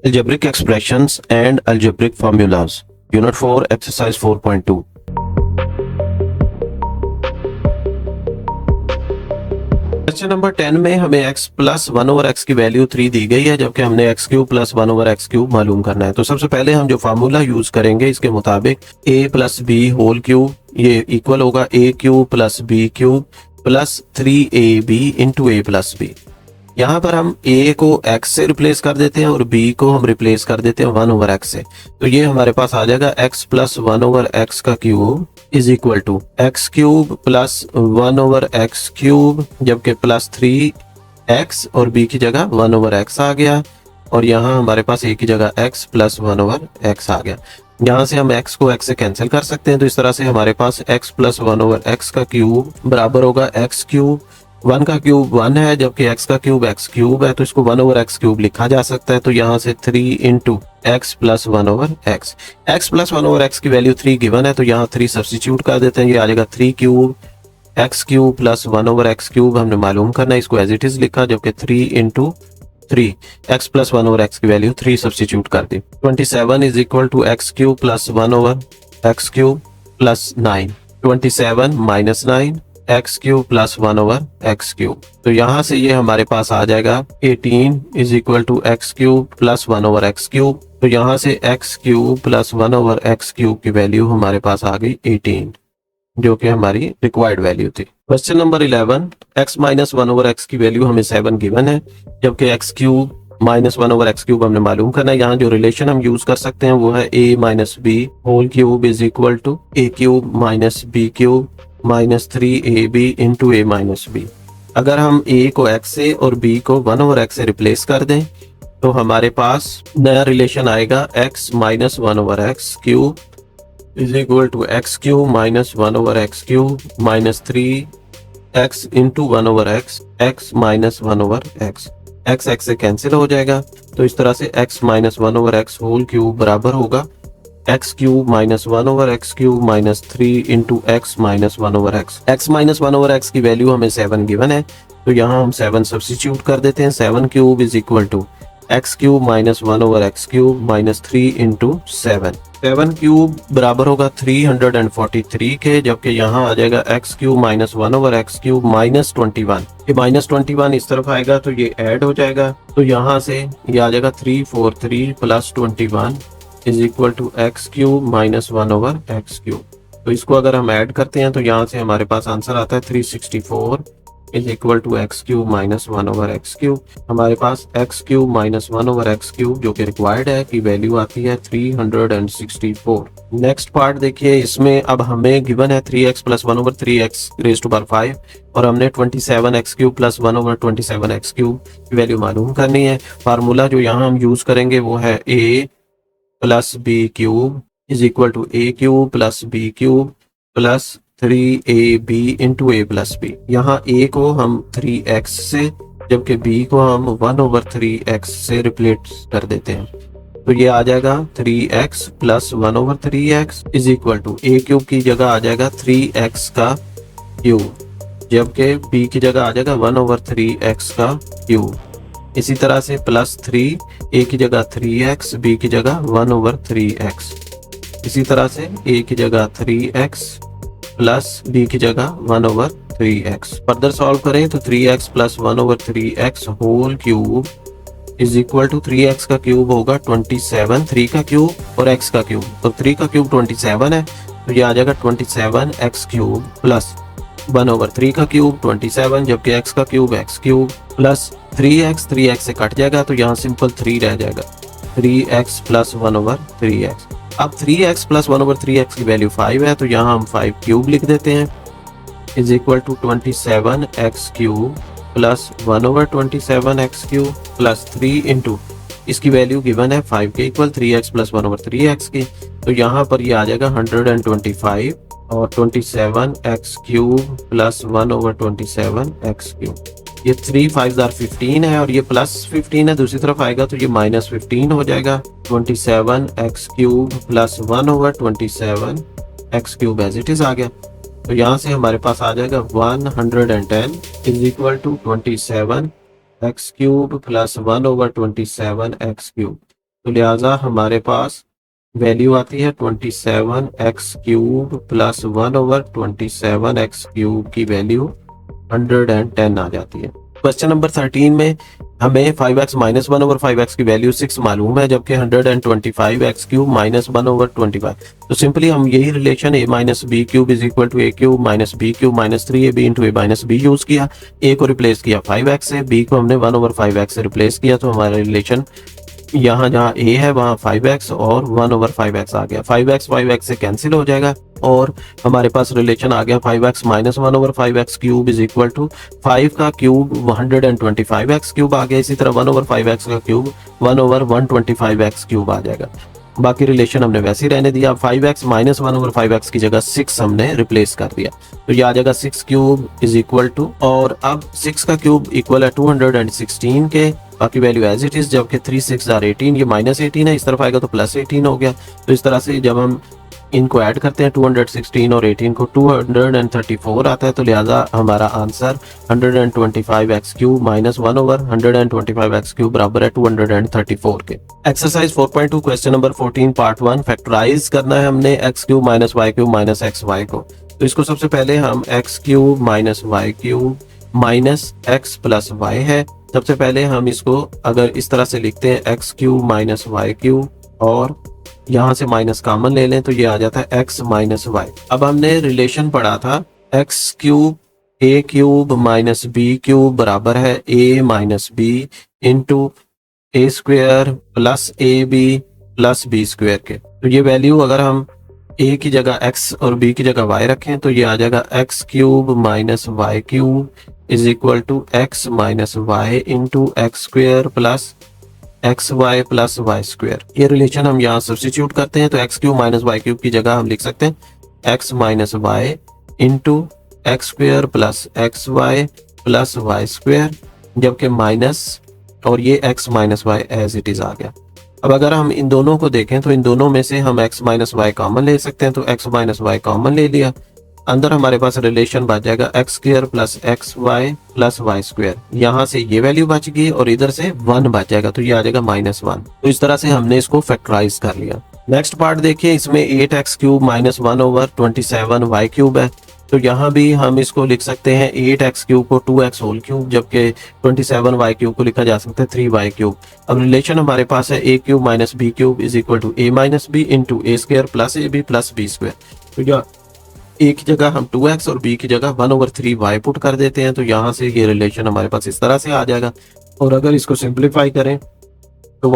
Algebraic expressions and algebraic formulas. Unit 4, Exercise 4.2. Question number 10 में हमें x plus 1/x की value 3 दी गई है, जबकि हमने x cube plus 1/x cube मालूम करना है। तो सबसे पहले हम जो फार्मूला यूज करेंगे इसके मुताबिक a plus b whole cube ये इक्वल होगा a cube plus b cube plus 3ab into a plus b। यहाँ पर हम a को x से रिप्लेस कर देते हैं और b को हम रिप्लेस कर देते हैं 1/x से। तो ये हमारे पास आ जाएगा x प्लस 1/x का cube is equal to x cube plus 1/x cube, जबकि प्लस 3x और b की जगह 1/x आ गया, और यहाँ हमारे पास a की जगह x प्लस 1/x आ गया। यहाँ से हम x को x से कैंसिल कर सकते हैं, तो इस तरह से हमारे पास x प्लस 1/x का क्यूब बराबर होगा x क्यूब। 1 का क्यूब 1 है, जबकि x का क्यूब x क्यूब है, तो इसको 1/x क्यूब लिखा जा सकता है। तो यहाँ से 3 into x plus 1/x, x plus 1/x की वैल्यू 3 गिवन है, तो यहाँ 3 सब्स्टिट्यूट कर देते हैं। ये आ जाएगा 3 cube x cube plus 1/x cube हमने मालूम करना है, इसको एज इट इज लिखा, जबकि 3 इंटू 3 x प्लस 1/x की वैल्यू 3 सब्स्टिट्यूट कर दी। 27 is equal to x cube plus 1/x cube plus 9, 27 minus 9 x cube plus 1/x cube. तो यहाँ से ये हमारे पास आ जाएगा 18 is equal to x cube plus 1/x cube. तो यहाँ से x cube plus 1/x cube की वैल्यू हमारे पास आ गई 18, जो कि हमारी रिक्वायर्ड वैल्यू थी। Question number 11, x minus 1/x की वैल्यू हमें 7 गिवन है, जबकि x cube minus 1/x cube हमने मालूम करना है। यहाँ जो रिलेशन हम यूज कर सकते हैं वो है a minus b whole cube is equal to a cube minus b cube minus 3ab into a minus b। अगर हम a को x से और b को 1/x से रिप्लेस कर दें तो हमारे पास नया रिलेशन आएगा x minus 1/x cube is equal to x cube minus 1/x cube minus 3x into 1/x x minus 1/x। x से कैंसिल हो जाएगा, तो इस तरह से x minus 1/x whole cube बराबर होगा x cube minus 1/x cube minus 3 into x minus 1/x। x minus 1/x की वैल्यू हमें 7 गिवन है, तो यहाँ हम 7 सब्स्टिट्यूट कर देते हैं। 7 cube is equal to x cube minus 1/x cube minus 3 into 7। 7 cube बराबर होगा 343 के, जबकि यहाँ आ जाएगा x cube minus 1/x cube minus 21। ये माइनस 21 इस तरफ आएगा तो ये ऐड हो जाएगा, तो यहाँ से ये आ जाएगा 343 plus 21 is equal to x cube minus 1/x cube. तो इसको अगर हम ऐड करते हैं तो यहाँ से हमारे पास आंसर आता है 364 is equal to x cube minus 1/x cube. हमारे पास x cube minus 1/x cube जो कि रिक्वायर्ड है की वैल्यू आती है 364। नेक्स्ट पार्ट देखिए, इसमें अब हमें गिवन है 3x plus 1/3x raise to power 5 और हमने 27x cube plus 1/27x cube की वैल्यू मालूम करनी है। फार्मूला जो यहाँ हम यूज करेंगे वो है a plus b cube is equal to a cube plus b cube plus 3ab into a plus b। यहाँ a को हम 3x से, जबकि b को हम 1/3x से रिप्लेस कर देते हैं। तो ये आ जाएगा 3x plus 1/3x is equal to a cube की जगह आ जाएगा 3x का क्यूब, जबकि b की जगह आ जाएगा 1/3x का क्यूब। इसी तरह से प्लस 3 a की जगह 3x b की जगह 1/3x। इसी तरह से a की जगह 3x प्लस b की जगह 1/3x। फर्दर सॉल्व करें तो 3x plus 1/3x whole cube is equal to 3x का क्यूब होगा 27, 3 का क्यूब और x का क्यूब, तो 3 का क्यूब 27 है, तो ये आ जाएगा 27x क्यूब प्लस 1/3 का क्यूब 27, जबकि x का cube x cube plus 3x से कट जाएगा, तो यहाँ सिंपल 3 रह जाएगा 3x प्लस 1/3x। अब 3x प्लस 1/3x की वैल्यू 5 है, तो यहाँ हम 5 क्यूब लिख देते हैं is equal to 27x cube plus 1/27x cube plus 3 into इसकी वैल्यू गिवन है 5 के इक्वल 3x प्लस 1/3x की, तो यहाँ पर ये आ जाएगा 125 और 27x cube plus 1/27x cube. ये 3 5 15 है और ये प्लस 15 है, दूसरी तरफ आएगा तो ये माइनस 15 हो जाएगा। 27x cube plus 1/27x cube as it is आ गया, तो यहाँ से हमारे पास आ जाएगा 110 is equal to 27x cube plus 1/27x cube. तो लिहाजा हमारे पास वैल्यू आती है 27x³ प्लस 1/27x³ की वैल्यू 110 आ जाती है। क्वेश्चन नंबर 13 में हमें 5x माइनस 1/5x की वैल्यू 6 मालूम है, जबकि 125x³ माइनस 1/25। तो सिंपली हम यही relation a minus B cube is equal to a³ minus B cube minus 3ab into a minus b use किया। a को रिप्लेस किया 5x से, b को हमने 1/5x से रिप्लेस किया, तो हमारा रिलेशन यहाँ जहाँ a है वहाँ 5x और 1/5x आ गया। 5x से कैंसिल हो जाएगा और हमारे पास रिलेशन आ गया 5x minus 1/5x³ is equal to 5 का क्यूब 125x³ आ गया। इसी तरह 1/5x का क्यूब 1/125x³ आ जाएगा। बाकी रिलेशन हमने वैसे ही रहने दिया। 5x माइनस 1/5x की जगह 6 हमने रिप्लेस कर दिया, तो ये आ जाएगा 6³ इज इक्वल टू, और अब 6 का क्यूब इक्वल है 216 के, बाकी वैल्यू एज इट इज, जबकि 3 6 आर 18, ये माइनस 18 है, इस तरफ आएगा तो प्लस 18 हो गया। तो इस तरह से जब हम इनको ऐड करते हैं 216 और 18 को 234 आता है, तो लिहाजा हमारा आंसर 125x³ माइनस 1/125x³ बराबर है 234 के। Exercise 4.2 question number 14 part 1 factorise करना है हमने x³ minus y³ minus xy को। तो इसको सबसे पहले हम x³ minus y³ minus x plus y है। सबसे पहले हम इसको अगर इस तरह से लिखते हैं x³ माइनस y³ और यहाँ से माइनस कॉमन ले लें तो ये आ जाता है x माइनस y। अब हमने रिलेशन पढ़ा था x³ a³ माइनस b³ बराबर है a minus b into a² plus ab plus b² के। तो ये वैल्यू अगर हम a की जगह x और b की जगह y रखें तो ये आ जाएगा x³ minus y³ is equal to x minus y into x² plus xy plus y²। ये रिलेशन हम यहाँ सब्स्टिट्यूट करते हैं तो x³ माइनस y³ की जगह हम लिख सकते हैं x minus y into x² plus xy plus y², जबकि माइनस और ये x minus y as it is आ गया। अब अगर हम इन दोनों को देखें तो इन दोनों में से हम x माइनस y कॉमन ले सकते हैं, तो x माइनस y कॉमन ले लिया, अंदर हमारे पास रिलेशन बच जाएगा x² plus xy plus y²। यहाँ से ये वैल्यू बच गई और इधर से 1 बच जाएगा, तो ये आ जाएगा -1। तो इस तरह से हमने इसको फैक्टराइज कर लिया। नेक्स्ट पार्ट देखिए, इसमें 8x³ माइनस 1/27y³ है। तो यहाँ भी हम इसको लिख सकते हैं 8x³ को 2x होल क्यूब, जबकि 27y³ को लिखा जा सकता है 3y³। अब रिलेशन हमारे पास है a³ minus b³ is equal to a minus b into a² plus ab plus b²। तो यहाँ a की जगह हम 2x और b की जगह 1/3y पुट कर देते हैं, तो यहाँ से ये रिलेशन हमारे पास इस तरह से आ जाएगा। और अगर इसको सिंप्लीफाई करें तो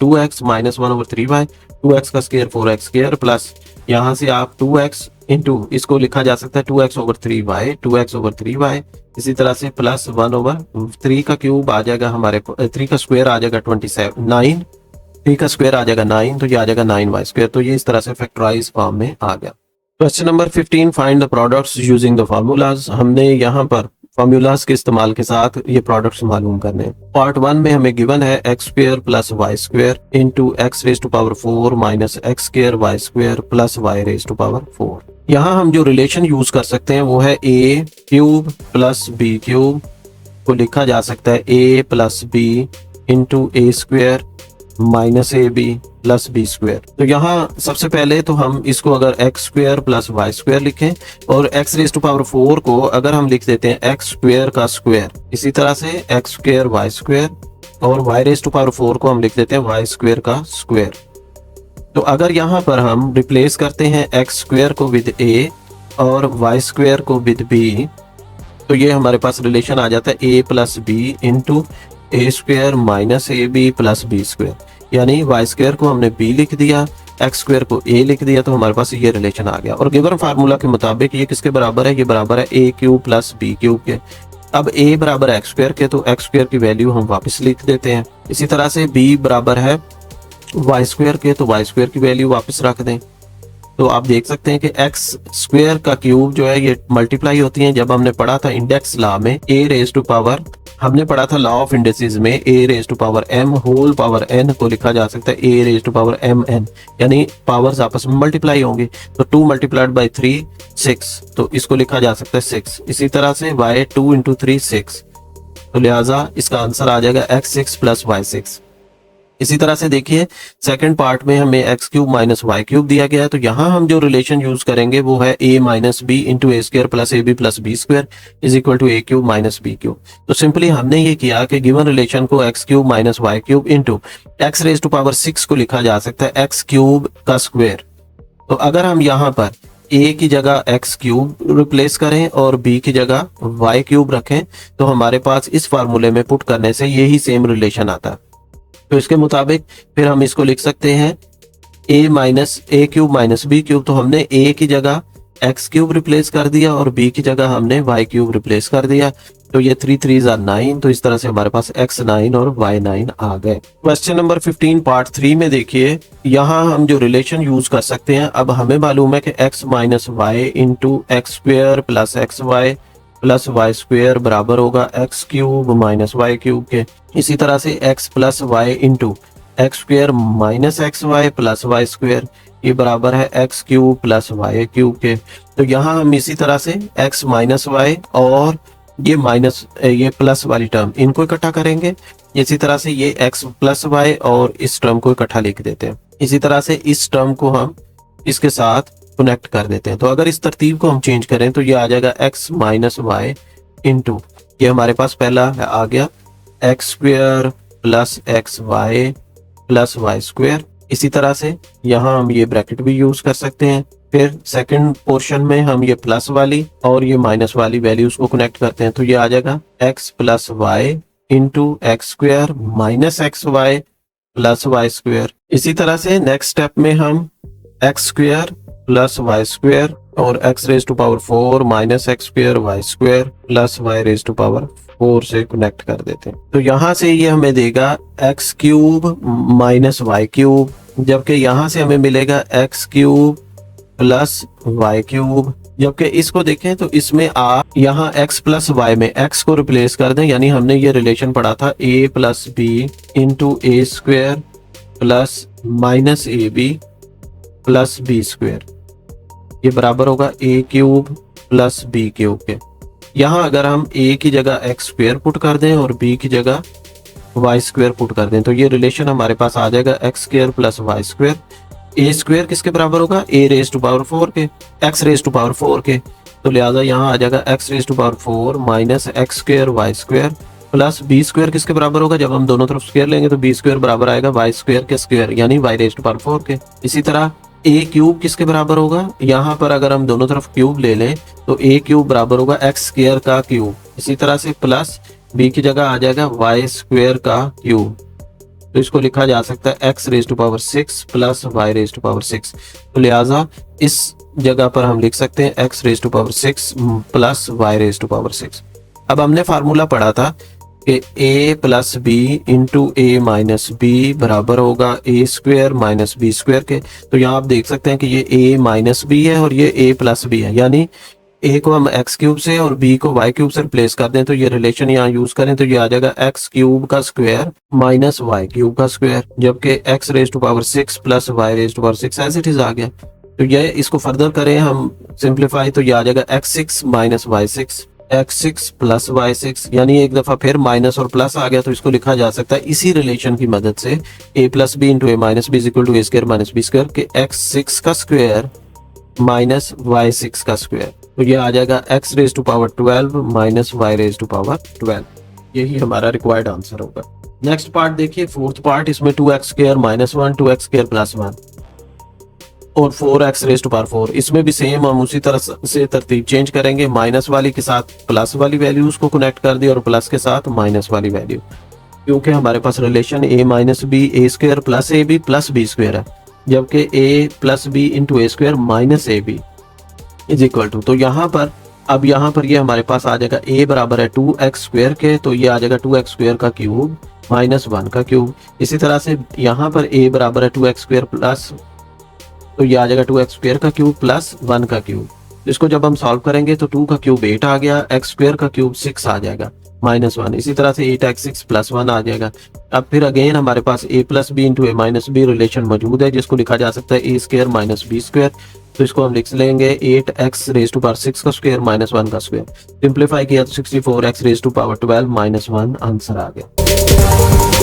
2x माइनस 1/3y, 2x का स्क्वायर 4x² प्लस यहाँ से आप 2x इंटू इसको लिखा जा सकता है 2x/3y, 2x/3y, इसी तरह से प्लस 1/3 का क्यूब आ जाएगा हमारे 3 का स्क्वायर आ जाएगा 9, 3 का स्क्वायर आ जाएगा 9, तो ये आ जाएगा 9y²। तो ये इस तरह से फैक्टराइज फॉर्म में आ गया। Question number 15 find the products using the formulas. हमने यहाँ पर फार्मूलाज के इस्तेमाल के साथ ये प्रोडक्ट्स मालूम करने हैं। पार्ट 1 में हमें गिवन है x² plus y² into x⁴ minus x² y² plus y⁴। यहाँ हम जो रिलेशन यूज कर सकते हैं वो है a³ प्लस b³ को लिखा जा सकता है a plus b into a² minus ab plus b²। तो यहाँ सबसे पहले तो हम इसको अगर x² प्लस y² लिखें और x⁴ को अगर हम लिख देते हैं x² का स्क्वायर, इसी तरह से x² y² और y⁴ को हम लिख देते हैं y² का स्क्वायर। तो अगर यहाँ पर हम रिप्लेस करते हैं x² को विद a और y² को विद b, तो ये हमारे पास रिलेशन आ जाता है a plus b into a² minus ab plus b²। यानी y² को हमने b लिख दिया, x² को a लिख दिया, तो हमारे पास ये रिलेशन आ गया। और गिवन फार्मूला के मुताबिक ये किसके बराबर है? ये बराबर है a³ प्लस b³ के। अब a बराबर है x² के, तो x² की वैल्यू हम वापस लिख देते हैं। इसी तरह से b बराबर है y² के, तो y² की वैल्यू वापस रख दें। तो आप देख सकते हैं कि x² का क्यूब जो है ये मल्टीप्लाई होती है। जब हमने पढ़ा था इंडेक्स लॉ में हमने पढ़ा था लॉ ऑफ इंडेक्सेस में a⁻m होल पावर n को लिखा जा सकता है a⁻mn, यानी पावर्स आपस में मल्टीप्लाई होंगी। तो 2 मल्टीप्लाइड बाई 3 6, तो इसको लिखा जा सकता है 6। इसी तरह से y2 इंटू 3 6, तो लिहाजा इसका आंसर आ जाएगा x6 प्लस y6। इसी तरह से देखिए सेकंड पार्ट में हमें x cube minus Y cube दिया गया है, तो यहाँ हम जो रिलेशन यूज करेंगे वो है A minus B into A square plus A B plus B square is equal to A cube minus B cube. तो सिंपली हमने ये किया कि गिवन रिलेशन को X cube minus Y cube into X raise to power 6 को लिखा जा सकता है एक्स क्यूब का स्क्वायर। तो अगर हम यहाँ पर a की जगह एक्स क्यूब रिप्लेस करें और b की जगह वाई क्यूब रखें तो हमारे पास इस फार्मूले में पुट करने से यही सेम रिलेशन आता है। तो इसके मुताबिक फिर हम इसको लिख सकते हैं a minus a cube minus B cube. तो हमने a की जगह एक्स क्यूब रिप्लेस कर दिया और b की जगह हमने वाई क्यूब रिप्लेस कर दिया। तो ये 3 3 9, तो इस तरह से हमारे पास x9 और y9 आ गए। क्वेश्चन नंबर 15 पार्ट 3 में देखिए, यहाँ हम जो रिलेशन यूज कर सकते हैं, अब हमें मालूम है कि x minus y into x square plus x y plus Y square बराबर होगा x cube minus Y cube के। इसी तरह से x plus y into x square minus x y plus Y square ये बराबर है x cube plus y cube के। तो यहाँ हम इसी तरह से x माइनस वाई और ये माइनस ये प्लस वाली टर्म इनको इकट्ठा करेंगे। इसी तरह से ये x प्लस वाई और इस टर्म को इकट्ठा लिख देते हैं। इसी तरह से इस टर्म को हम इसके साथ कनेक्ट कर देते हैं। तो अगर इस तरतीब को हम चेंज करें तो ये आ जाएगा x माइनस वाई इंटू ये हमारे पास पहला आ गया x square plus x y plus Y square. इसी तरह से यहाँ हम ये ब्रैकेट भी यूज कर सकते हैं। फिर सेकंड पोर्शन में हम ये प्लस वाली और ये माइनस वाली वैल्यूज को कनेक्ट करते हैं। तो ये आ जाएगा x plus y into x square minus x y plus Y square. इसी तरह से नेक्स्ट स्टेप में हम x square plus Y square और x raise to power 4 minus x square y square plus y raise to power 4 से connect कर देते हैं। तो यहाँ से ये हमें देगा x cube minus Y cube, जबकि यहाँ से हमें मिलेगा x cube plus y cube. जबकि इसको देखें तो इसमें आप यहाँ x प्लस वाई में x को रिप्लेस कर दें, यानी हमने ये रिलेशन पढ़ा था a plus B into a square plus minus A B plus b square ये बराबर होगा a cube plus b cube के। यहाँ अगर हम a की जगह एक्स स्क्वेयर पुट कर दें और b की जगह वाई स्क्वेयर पुट कर दें तो ये रिलेशन हमारे पास आ जाएगा X square plus Y square. A square किसके बराबर होगा a रेज टू पावर 4 के, x रेज टू पावर 4 के। तो लिहाजा यहाँ आ जाएगा x raise to power 4 minus x square y square plus b square किसके बराबर होगा, जब हम दोनों तरफ स्क्वेयर लेंगे तो बी स्क्वेयर बराबर आएगा वाई स्क्वेयर के स्क्वेयर यानी वाई रेज टू पावर 4 के। इसी तरह a क्यूब किसके बराबर होगा, यहाँ पर अगर हम दोनों तरफ क्यूब ले लें तो a क्यूब बराबर होगा एक्स स्क्वेयर का क्यूब। इसी तरह से प्लस b की जगह आ जाएगा वाई स्क्वेयर का क्यूब। तो इसको लिखा जा सकता है x raise to power 6 plus y raise to power 6। तो लिहाजा इस जगह पर हम लिख सकते हैं x raise to power 6 plus y raise to power 6। अब हमने फार्मूला पढ़ा था कि a plus B into a minus b बराबर होगा a square minus b square के। तो यहाँ आप देख सकते हैं कि ये a माइनस बी है और ये a प्लस बी है, यानी a को हम x क्यूब से और b को y क्यूब से रिप्लेस कर दें तो ये रिलेशन यहाँ यूज करें तो ये आ जाएगा x क्यूब का स्क्वायर माइनस y क्यूब का स्क्वायर, जबकि x raise to power 6 plus y raise to power 6 as it is आ गया। तो ये इसको फर्दर करें हम सिंप्लीफाई तो ये आ जाएगा x6 minus y6 x6 plus y6, यानी एक दफा फिर माइनस और प्लस आ गया तो इसको लिखा जा सकता है इसी रिलेशन की मदद से a plus B into a minus b is equal to a square minus b square के x6 का स्क्वायर माइनस y6 का स्क्वायर। तो ये आ जाएगा x raise to power 12 minus y raise to power 12। यही हमारा रिक्वायर्ड आंसर होगा। नेक्स्ट पार्ट देखिए, फोर्थ पार्ट, इसमें 2x square minus 1 2x square plus 1 और 4x रेज टू पावर 4। इसमें भी सेम हम उसी तरह से तरतीब चेंज करेंगे, माइनस वाली के साथ प्लस वाली वैल्यूज को कनेक्ट कर दी और प्लस के साथ माइनस वाली वैल्यू, क्योंकि हमारे पास relation a minus B A square plus A B plus B square है, जबकि a plus B into A square minus A B is equal to. तो यहाँ पर अब यहाँ पर ये हमारे पास आ जाएगा a बराबर है 2x स्क्वायर के, तो ये आ जाएगा 2x स्क्वायर का क्यूब माइनस 1 का क्यूब। इसी तरह से यहाँ पर a बराबर है 2x स्क्वायर प्लस, तो ये आ जाएगा 2x स्क्वायर का क्यूब प्लस 1 का क्यूब। इसको जब हम सॉल्व करेंगे तो 2 का क्यूब 8 आ गया, x स्क्वायर का क्यूब 6 आ जाएगा माइनस 1। इसी तरह से 8x6 प्लस 1 आ जाएगा। अब फिर अगेन हमारे पास a plus B into a minus b relation मौजूद है, जिसको लिखा जा सकता है a square minus b square. तो इसको हम लिख लेंगे 8x रेज टू पावर 6 का स्क्वायर माइनस 1 का स्क्वायर। सिंप्लीफाई किया तो 64x raise to power 12 minus 1 answer आ गया।